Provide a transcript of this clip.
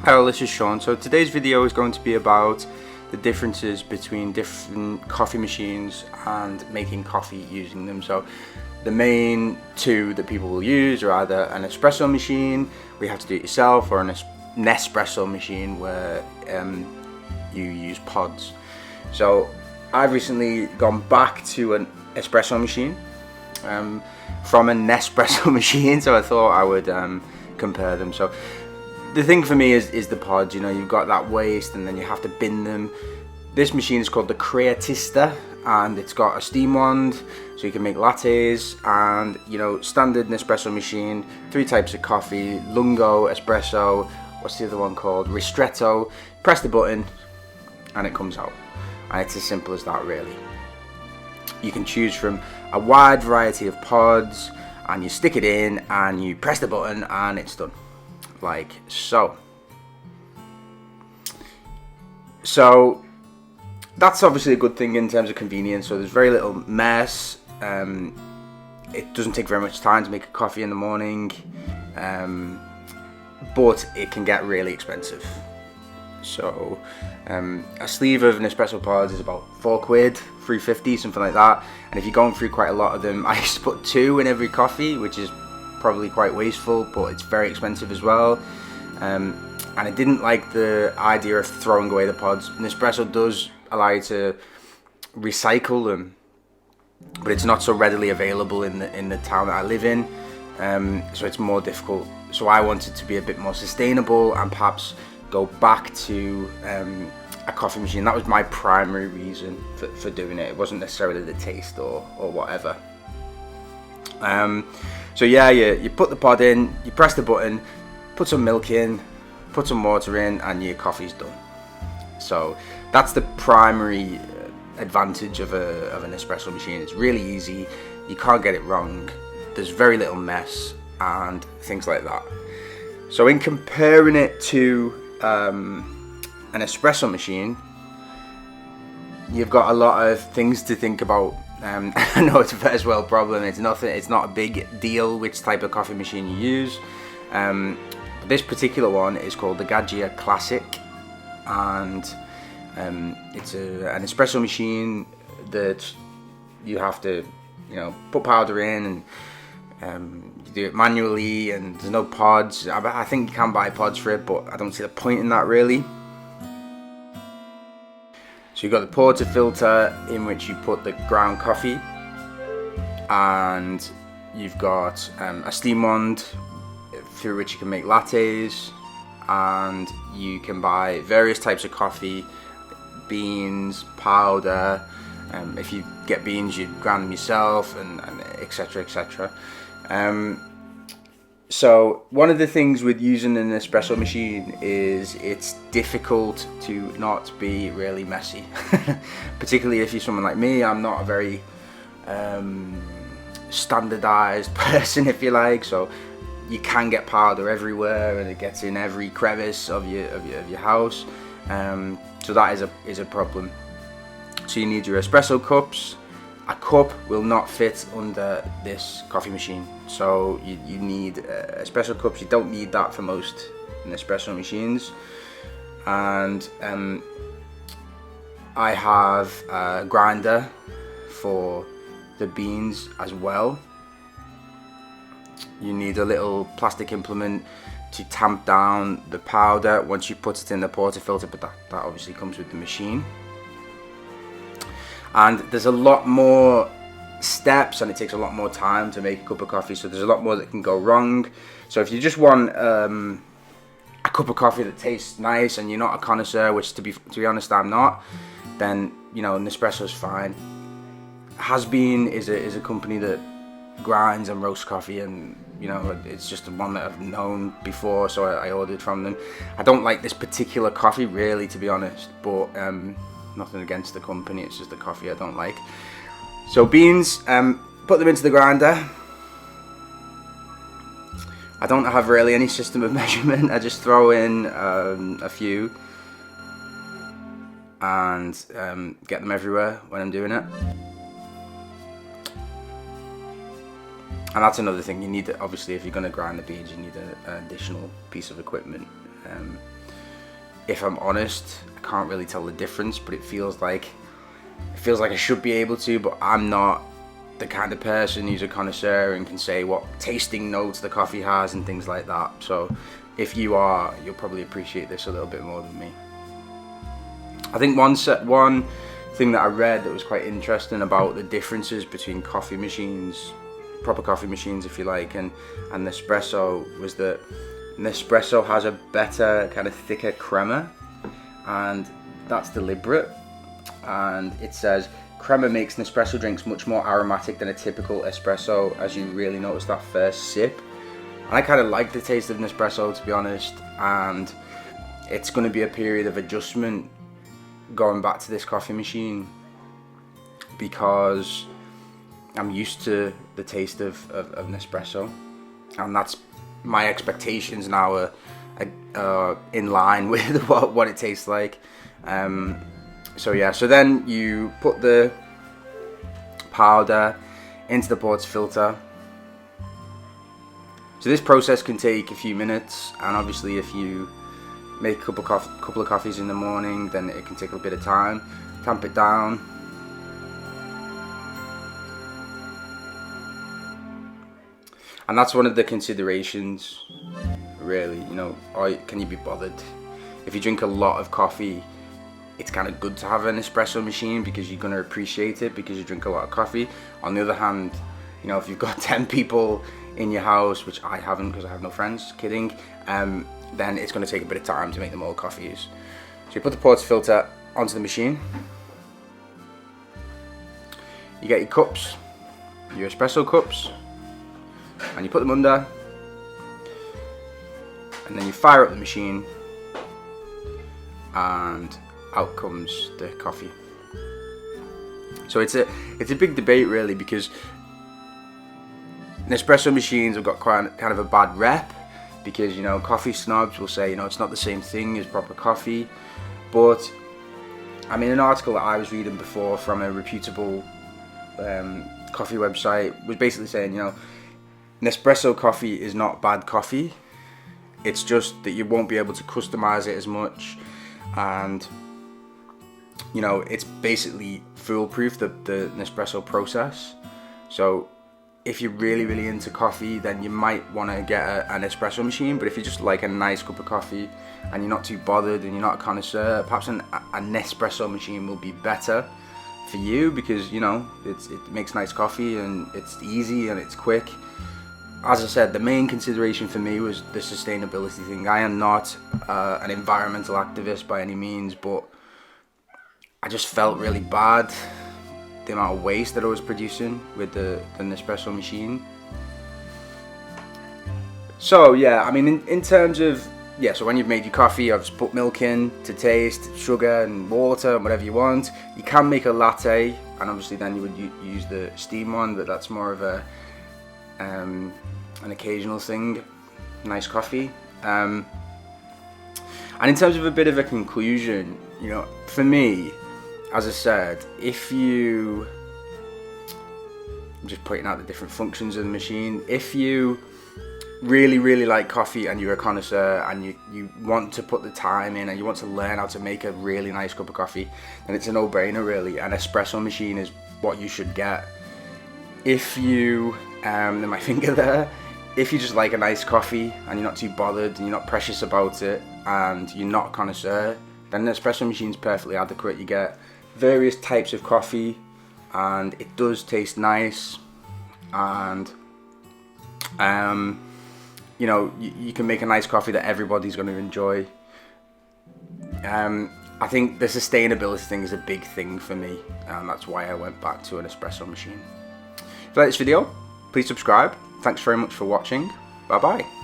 Hello, this is Sean. So today's video is going to be about the differences between different coffee machines and making coffee using them. So the main two that people will use are either an espresso machine where you have to do it yourself, or an Nespresso machine where you use pods. So I've recently gone back to an espresso machine from a Nespresso machine, so I thought I would compare them. So the thing for me is the pods. You know, you've got that waste and then you have to bin them. This machine is called the Creatista, and it's got a steam wand so you can make lattes, and you know, standard Nespresso machine, 3 types of coffee: lungo, espresso, what's the other one called, ristretto. Press the button and it comes out, and it's as simple as that, really. You can choose from a wide variety of pods, and you stick it in and you press the button and it's done, like so. So that's obviously a good thing in terms of convenience. So there's very little mess. It doesn't take very much time to make a coffee in the morning, but it can get really expensive. So a sleeve of Nespresso pods is about £4, £3.50, something like that. And if you're going through quite a lot of them, I used to put 2 in every coffee, which is probably quite wasteful, but it's very expensive as well. And I didn't like the idea of throwing away the pods. Nespresso does allow you to recycle them, but it's not so readily available in the town that I live in, so it's more difficult. So I wanted to be a bit more sustainable and perhaps go back to a coffee machine. That was my primary reason for doing it. It wasn't necessarily the taste or whatever. So yeah, you put the pod in, you press the button, put some milk in, put some water in, and your coffee's done. So that's the primary advantage of an espresso machine. It's really easy, you can't get it wrong, there's very little mess and things like that. So in comparing it to an espresso machine, you've got a lot of things to think about. I know it's a first world problem. It's not a big deal which type of coffee machine you use. But this particular one is called the Gaggia Classic, and it's an espresso machine that you have to, you know, put powder in, and you do it manually, and there's no pods. I think you can buy pods for it, but I don't see the point in that, really. So you've got the portafilter in which you put the ground coffee, and you've got a steam wand through which you can make lattes, and you can buy various types of coffee, beans, powder. If you get beans, you grind them yourself, and etc, etc. So one of the things with using an espresso machine is it's difficult to not be really messy. Particularly if you're someone like me. I'm not a very standardized person, if you like, so you can get powder everywhere and it gets in every crevice of your house. So that is a problem. So you need your espresso cups. A cup will not fit under this coffee machine, so you need espresso cups. You don't need that for most Nespresso machines. And I have a grinder for the beans as well. You need a little plastic implement to tamp down the powder once you put it in the portafilter, but that obviously comes with the machine. And there's a lot more steps, and it takes a lot more time to make a cup of coffee, so there's a lot more that can go wrong. So if you just want a cup of coffee that tastes nice and you're not a connoisseur, which to be honest I'm not, then you know, Nespresso's fine. Has Been is a company that grinds and roasts coffee, and you know, it's just the one that I've known before, so I ordered from them. I don't like this particular coffee really, to be honest, but nothing against the company, it's just the coffee I don't like. So beans, put them into the grinder. I don't have really any system of measurement. I just throw in a few and get them everywhere when I'm doing it. And that's another thing, you need, obviously if you're going to grind the beans, you need an additional piece of equipment. If I'm honest, I can't really tell the difference, but it feels like I should be able to, but I'm not the kind of person who's a connoisseur and can say what tasting notes the coffee has and things like that. So if you are, you'll probably appreciate this a little bit more than me. I think one thing that I read that was quite interesting about the differences between coffee machines, proper coffee machines if you like, and Nespresso, was that Nespresso has a better, kind of thicker crema, and that's deliberate. And it says crema makes Nespresso drinks much more aromatic than a typical espresso, as you really notice that first sip. And I kind of like the taste of Nespresso, to be honest, and it's going to be a period of adjustment going back to this coffee machine, because I'm used to the taste of Nespresso, and that's my expectations now are in line with what it tastes like. So yeah, so then you put the powder into the portafilter. So this process can take a few minutes, and obviously if you make a couple of coffees in the morning, then it can take a bit of time. Tamp it down. And that's one of the considerations, really, you know, can you be bothered? If you drink a lot of coffee, it's kind of good to have an espresso machine because you're going to appreciate it because you drink a lot of coffee. On the other hand, you know, if you've got 10 people in your house, which I haven't because I have no friends, kidding, then it's going to take a bit of time to make them all coffees. So you put the portafilter onto the machine. You get your cups, your espresso cups, and you put them under, and then you fire up the machine, and out comes the coffee. So it's a big debate, really, because Nespresso machines have got kind of a bad rep, because, you know, coffee snobs will say, you know, it's not the same thing as proper coffee. But I mean, an article that I was reading before from a reputable coffee website was basically saying, you know, Nespresso coffee is not bad coffee. It's just that you won't be able to customize it as much, and, you know, it's basically foolproof, the Nespresso process. So if you're really into coffee, then you might want to get an espresso machine. But if you just like a nice cup of coffee and you're not too bothered and you're not a connoisseur, perhaps a Nespresso machine will be better for you, because, you know, it makes nice coffee and it's easy and it's quick. As I said, the main consideration for me was the sustainability thing. I am not an environmental activist by any means, but I just felt really bad, the amount of waste that I was producing with the Nespresso machine. So yeah, I mean, in terms of, yeah, so when you've made your coffee, I've just put milk in to taste, sugar and water and whatever you want. You can make a latte, and obviously then you would use the steam one, but that's more of an occasional thing. Nice coffee. And in terms of a bit of a conclusion, you know, for me, as I said, I'm just pointing out the different functions of the machine. If you really like coffee and you're a connoisseur and you want to put the time in and you want to learn how to make a really nice cup of coffee, then it's a no-brainer, really. An espresso machine is what you should get. If you, my finger there, if you just like a nice coffee and you're not too bothered and you're not precious about it and you're not a connoisseur, then an espresso machine is perfectly adequate. You get various types of coffee and it does taste nice, and you know, you can make a nice coffee that everybody's going to enjoy. I think the sustainability thing is a big thing for me, and that's why I went back to an espresso machine. If you like this video, please subscribe. Thanks very much for watching. Bye bye.